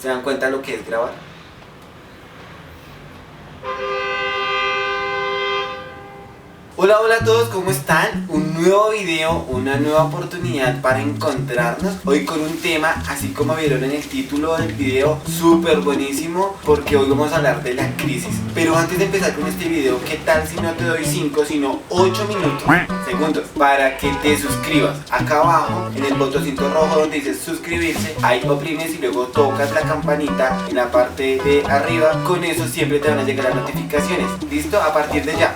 ¿Se dan cuenta lo que es grabar? Hola, hola a todos, ¿cómo están? Un nuevo video, una nueva oportunidad para encontrarnos hoy con un tema, así como vieron en el título del video, súper buenísimo, porque hoy vamos a hablar de la crisis. Pero antes de empezar con este video, ¿qué tal si no te doy 5, sino 8 segundos para que te suscribas? Acá abajo, en el botoncito rojo donde dice suscribirse, ahí oprimes y luego tocas la campanita en la parte de arriba. Con eso siempre te van a llegar las notificaciones. ¿Listo? A partir de ya.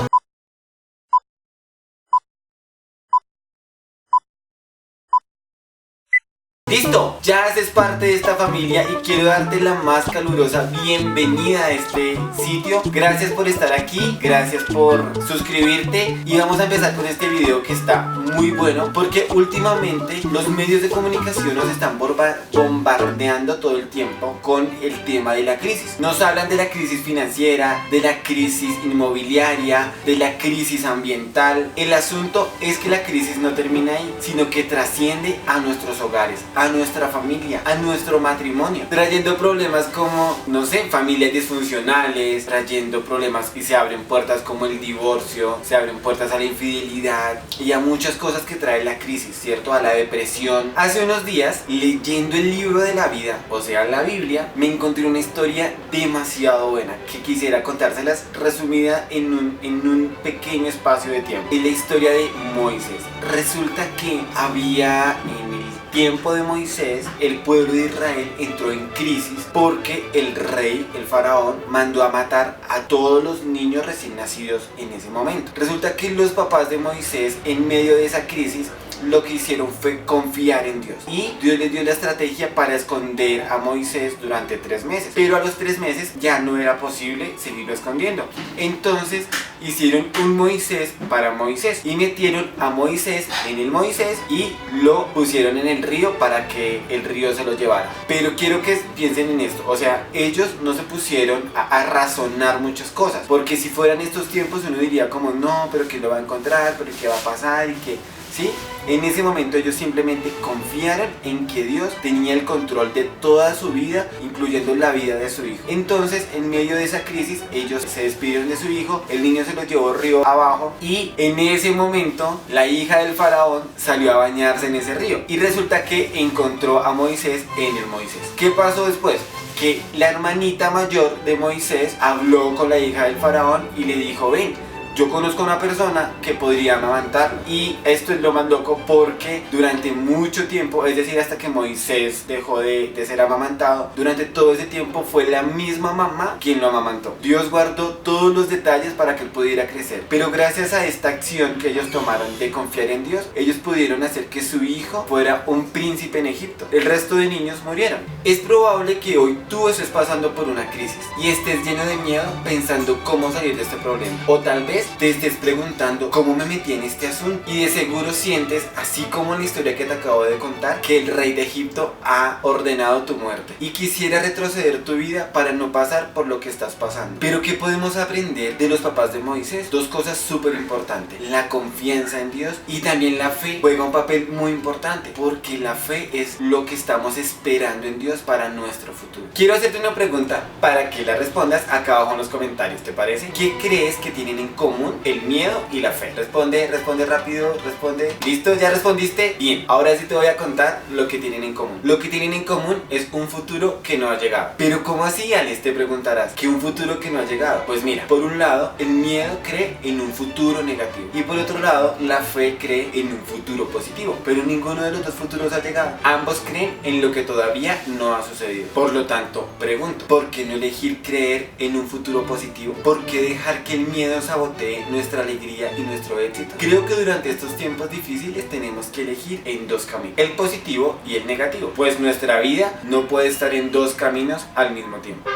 ¡Listo! Ya haces parte de esta familia y quiero darte la más calurosa bienvenida a este sitio. Gracias por estar aquí, gracias por suscribirte y vamos a empezar con este video que está muy bueno porque últimamente los medios de comunicación nos están bombardeando todo el tiempo con el tema de la crisis. Nos hablan de la crisis financiera, de la crisis inmobiliaria, de la crisis ambiental. El asunto es que la crisis no termina ahí, sino que trasciende a nuestros hogares, a nuestra familia, a nuestro matrimonio, trayendo problemas como, no sé, familias disfuncionales, trayendo problemas y se abren puertas como el divorcio, se abren puertas a la infidelidad y a muchas cosas que trae la crisis, ¿cierto? A la depresión. Hace unos días, leyendo el libro de la vida, o sea, la Biblia, me encontré una historia demasiado buena que quisiera contárselas resumida en un pequeño espacio de tiempo. Es la historia de Moisés. Resulta que había en el tiempo de Moisés, el pueblo de Israel entró en crisis porque el rey, el faraón, mandó a matar a todos los niños recién nacidos en ese momento. Resulta que los papás de Moisés, en medio de esa crisis, lo que hicieron fue confiar en Dios y Dios les dio la estrategia para esconder a Moisés durante 3 meses, pero a los 3 meses ya no era posible seguirlo escondiendo. Entonces hicieron un Moisés para Moisés y metieron a Moisés en el Moisés y lo pusieron en el río para que el río se lo llevara. Pero quiero que piensen en esto, o sea, ellos no se pusieron a razonar muchas cosas, porque si fueran estos tiempos uno diría como no, pero ¿qué lo va a encontrar? ¿Pero qué va a pasar? Y que ¿sí? En ese momento ellos simplemente confiaron en que Dios tenía el control de toda su vida, incluyendo la vida de su hijo. Entonces, en medio de esa crisis, ellos se despidieron de su hijo, el niño se lo llevó río abajo y en ese momento la hija del faraón salió a bañarse en ese río y resulta que encontró a Moisés en el Moisés. ¿Qué pasó después? Que la hermanita mayor de Moisés habló con la hija del faraón y le dijo, ven, yo conozco a una persona que podría amamantarlo. Y esto es lo más loco porque durante mucho tiempo, es decir, hasta que Moisés dejó de ser amamantado, durante todo ese tiempo fue la misma mamá quien lo amamantó. Dios guardó todos los detalles para que él pudiera crecer. Pero gracias a esta acción que ellos tomaron de confiar en Dios, ellos pudieron hacer que su hijo fuera un príncipe en Egipto. El resto de niños murieron. Es probable que hoy tú estés pasando por una crisis y estés lleno de miedo pensando cómo salir de este problema. O tal vez te estés preguntando cómo me metí en este asunto y de seguro sientes, así como en la historia que te acabo de contar, que el rey de Egipto ha ordenado tu muerte y quisiera retroceder tu vida para no pasar por lo que estás pasando. Pero ¿qué podemos aprender de los papás de Moisés? 2 cosas súper importantes: la confianza en Dios y también la fe juega un papel muy importante, porque la fe es lo que estamos esperando en Dios para nuestro futuro. Quiero hacerte una pregunta para que la respondas acá abajo en los comentarios, ¿te parece? ¿Qué crees que tienen en común el miedo y la fe? Responde rápido, responde. ¿Listo? ¿Ya respondiste? Bien, ahora sí te voy a contar lo que tienen en común. Lo que tienen en común es un futuro que no ha llegado. ¿Pero cómo así, Alex? Te preguntarás. ¿Qué un futuro que no ha llegado? Pues mira, por un lado, el miedo cree en un futuro negativo y por otro lado, la fe cree en un futuro positivo, pero ninguno de los dos futuros ha llegado. Ambos creen en lo que todavía no ha sucedido. Por lo tanto, pregunto, ¿por qué no elegir creer en un futuro positivo? ¿Por qué dejar que el miedo sabotee nuestra alegría y nuestro éxito? Creo que durante estos tiempos difíciles tenemos que elegir en 2 caminos, el positivo y el negativo, pues nuestra vida no puede estar en 2 caminos al mismo tiempo.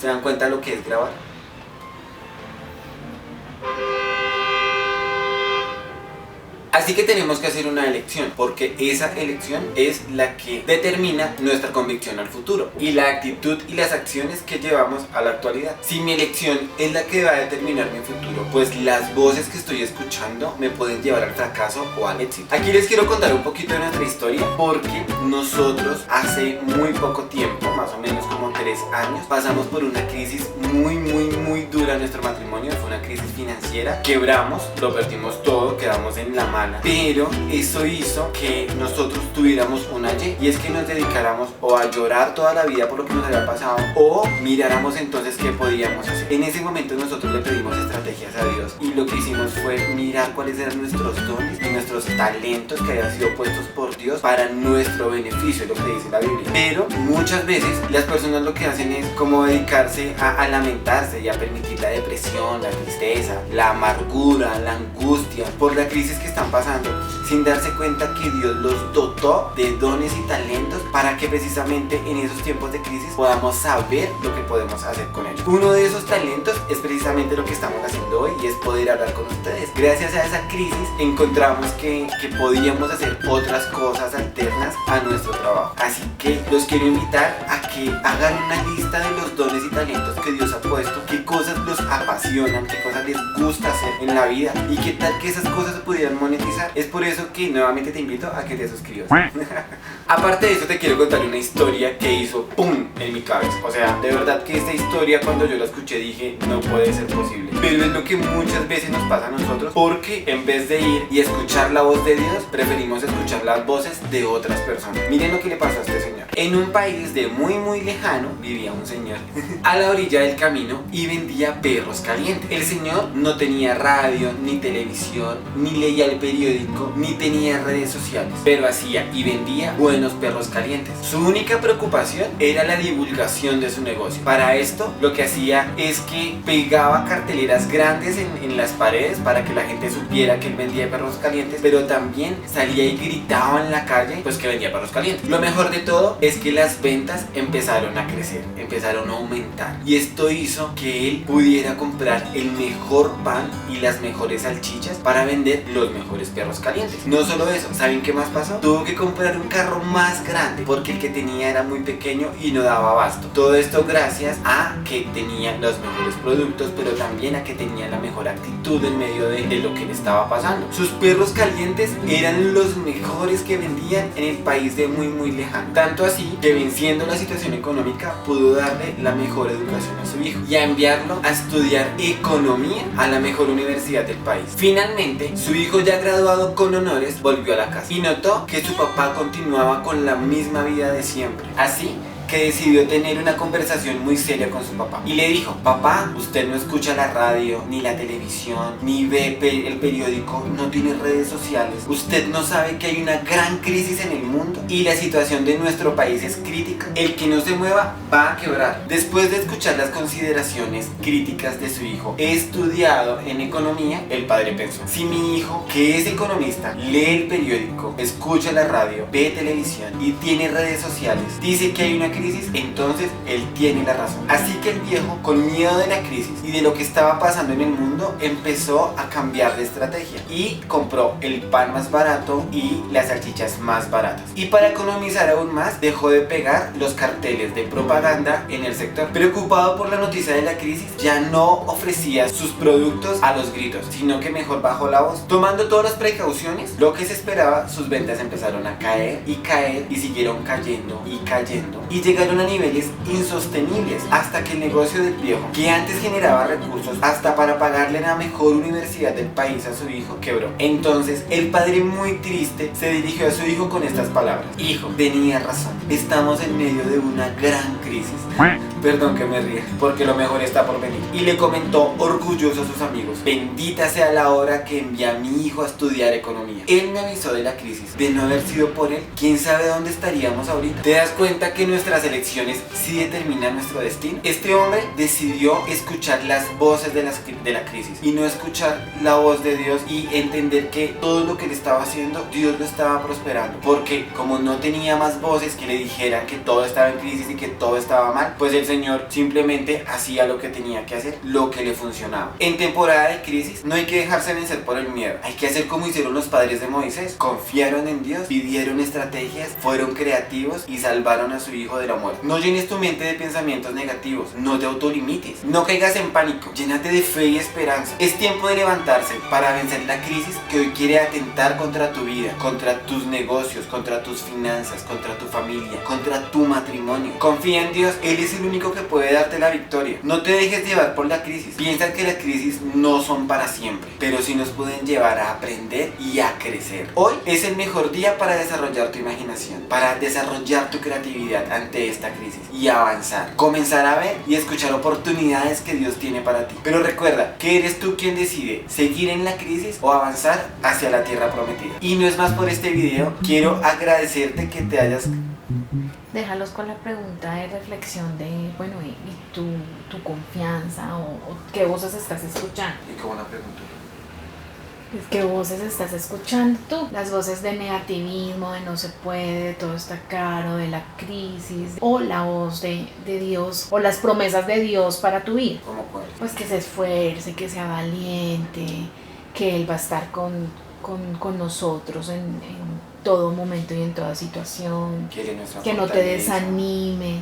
¿Se dan cuenta lo que es grabar? Así que tenemos que hacer una elección, porque esa elección es la que determina nuestra convicción al futuro y la actitud y las acciones que llevamos a la actualidad. Si mi elección es la que va a determinar mi futuro, pues las voces que estoy escuchando me pueden llevar al fracaso o al éxito. Aquí les quiero contar un poquito de nuestra historia, porque nosotros hace muy poco tiempo, más o menos como 3 años, pasamos por una crisis muy dura en nuestro matrimonio. Fue una crisis financiera, quebramos, lo perdimos todo, quedamos en la mala, pero eso hizo que nosotros tuviéramos una y es que nos dedicáramos o a llorar toda la vida por lo que nos había pasado, o miráramos entonces qué podíamos hacer. En ese momento nosotros le pedimos estrategias a Dios, y lo que hicimos fue mirar cuáles eran nuestros dones y nuestros talentos que habían sido puestos por Dios para nuestro beneficio, es lo que dice la Biblia. Pero muchas veces las personas lo que hacen es como dedicarse a lamentarse y a permitir la depresión, la tristeza, la amargura, la angustia por la crisis que están pasando, sin darse cuenta que Dios los dotó de dones y talentos para que precisamente en esos tiempos de crisis podamos saber lo que podemos hacer con ellos. Uno de esos talentos es precisamente lo que estamos haciendo hoy, y es poder hablar con ustedes. Gracias a esa crisis encontramos que podíamos hacer otras cosas alternas a nuestro trabajo. Así que los quiero invitar a que hagan una lista de los dones y talentos que Dios ha puesto, qué cosas los apasionan, qué cosas les gusta hacer en la vida y qué tal que esas cosas se pudieran monetizar. Es por eso que nuevamente te invito a que te suscribas. Aparte de eso, te quiero contar una historia que hizo ¡pum! En mi cabeza. O sea, de verdad que esta historia, cuando yo la escuché, dije, no puede ser posible. Pero es lo que muchas veces nos pasa a nosotros, porque en vez de ir y escuchar la voz de Dios, preferimos escuchar las voces de otras personas. Miren lo que le pasó a este señor. En un país de muy lejano vivía un señor a la orilla del camino y vendía perros calientes. El señor no tenía radio, ni televisión, ni leía el periódico, ni tenía redes sociales, pero hacía y vendía buenos perros calientes. Su única preocupación era la divulgación de su negocio. Para esto, lo que hacía es que pegaba carteleras grandes en las paredes para que la gente supiera que él vendía perros calientes, pero también salía y gritaba en la calle pues que vendía perros calientes. Lo mejor de todo es que las ventas empezaron a crecer, empezaron a aumentar, y esto hizo que él pudiera comprar el mejor pan y las mejores salchichas para vender los mejores perros calientes. No solo eso, ¿saben qué más pasó? Tuvo que comprar un carro más grande porque el que tenía era muy pequeño y no daba abasto. Todo esto gracias a que tenía los mejores productos, pero también a que tenía la mejor actitud en medio de lo que le estaba pasando. Sus perros calientes eran los mejores que vendían en el país de muy lejano. Tanto así que, venciendo la situación económica, pudo darle la mejor educación a su hijo y a enviarlo a estudiar economía a la mejor universidad del país. Finalmente, su hijo, ya graduado con honores, volvió a la casa y notó que su papá continuaba con la misma vida de siempre. Así que decidió tener una conversación muy seria con su papá y le dijo: papá, usted no escucha la radio, ni la televisión, ni ve el periódico, no tiene redes sociales, usted no sabe que hay una gran crisis en el mundo y la situación de nuestro país es crítica. El que no se mueva va a quebrar. Después de escuchar las consideraciones críticas de su hijo, estudiado en economía, el padre pensó: si mi hijo, que es economista, lee el periódico, escucha la radio, ve televisión y tiene redes sociales, dice que hay una crisis, entonces él tiene la razón. Así que el viejo, con miedo de la crisis y de lo que estaba pasando en el mundo, empezó a cambiar de estrategia y compró el pan más barato y las salchichas más baratas. Y para economizar aún más, dejó de pegar los carteles de propaganda en el sector. Preocupado por la noticia de la crisis, ya no ofrecía sus productos a los gritos, sino que mejor bajó la voz. Tomando todas las precauciones, lo que se esperaba, sus ventas empezaron a caer y siguieron cayendo y llegaron a niveles insostenibles, hasta que el negocio del viejo, que antes generaba recursos hasta para pagarle la mejor universidad del país a su hijo, quebró. Entonces el padre, muy triste, se dirigió a su hijo con estas palabras: hijo, tenía razón, estamos en medio de una gran crisis. Perdón que me ría, porque lo mejor está por venir. Y le comentó orgulloso a sus amigos: bendita sea la hora que envié a mi hijo a estudiar economía. Él me avisó de la crisis. De no haber sido por él, quién sabe dónde estaríamos ahorita. ¿Te das cuenta que nuestras elecciones sí determinan nuestro destino? Este hombre decidió escuchar las voces de la crisis y no escuchar la voz de Dios, y entender que todo lo que él estaba haciendo, Dios lo estaba prosperando, porque como no tenía más voces que le dijeran que todo estaba en crisis y que todo estaba mal, pues el Señor simplemente hacía lo que tenía que hacer, lo que le funcionaba. En temporada de crisis no hay que dejarse vencer por el miedo, hay que hacer como hicieron los padres de Moisés. Confiaron en Dios, pidieron estrategias, fueron creativos y salvaron a su hijo de la muerte. No llenes tu mente de pensamientos negativos, no te autolimites, no caigas en pánico, llénate de fe y esperanza. Es tiempo de levantarse para vencer la crisis que hoy quiere atentar contra tu vida, contra tus negocios, contra tus finanzas, contra tu familia, contra tu matrimonio. Confía en Dios, Él es el único que puede darte la victoria. No te dejes llevar por la crisis. Piensa que las crisis no son para siempre, pero sí nos pueden llevar a aprender y a crecer. Hoy es el mejor día para desarrollar tu imaginación, para desarrollar tu creatividad ante esta crisis y avanzar, comenzar a ver y escuchar oportunidades que Dios tiene para ti. Pero recuerda que eres tú quien decide seguir en la crisis o avanzar hacia la tierra prometida. Y no es más por este video, quiero agradecerte que te hayas... Déjalos con la pregunta de reflexión de, bueno, y tu confianza o qué voces estás escuchando. ¿Y cómo la pregunta? ¿Qué voces estás escuchando tú? Las voces de negativismo, de no se puede, de todo está caro, de la crisis, o la voz de Dios, o las promesas de Dios para tu vida. ¿Cómo cuál? Pues que se esfuerce, que sea valiente, que Él va a estar con nosotros en todo momento y en toda situación, que no te desanimes.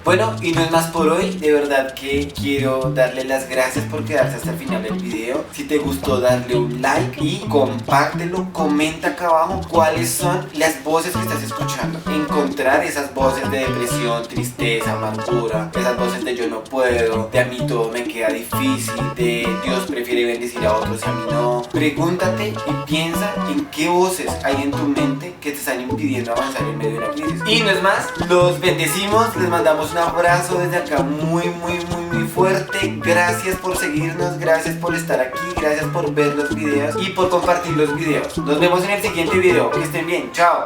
Bueno, y no es más por hoy, de verdad que quiero darle las gracias por quedarse hasta el final del video. Si te gustó, darle un like y compártelo, comenta acá abajo cuáles son las voces que estás escuchando. Encontrar esas voces de depresión, tristeza, amargura, esas voces de yo no puedo, de a mí todo me queda difícil, de Dios prefiere bendecir a otros y a mí no. Pregúntate y piensa en qué voces hay en tu mente que te están impidiendo avanzar en medio de la crisis. Y no es más, los bendecimos, les mandamos un abrazo desde acá muy fuerte. Gracias por seguirnos, gracias por estar aquí, gracias por ver los videos y por compartir los videos. Nos vemos en el siguiente video, que estén bien, chao.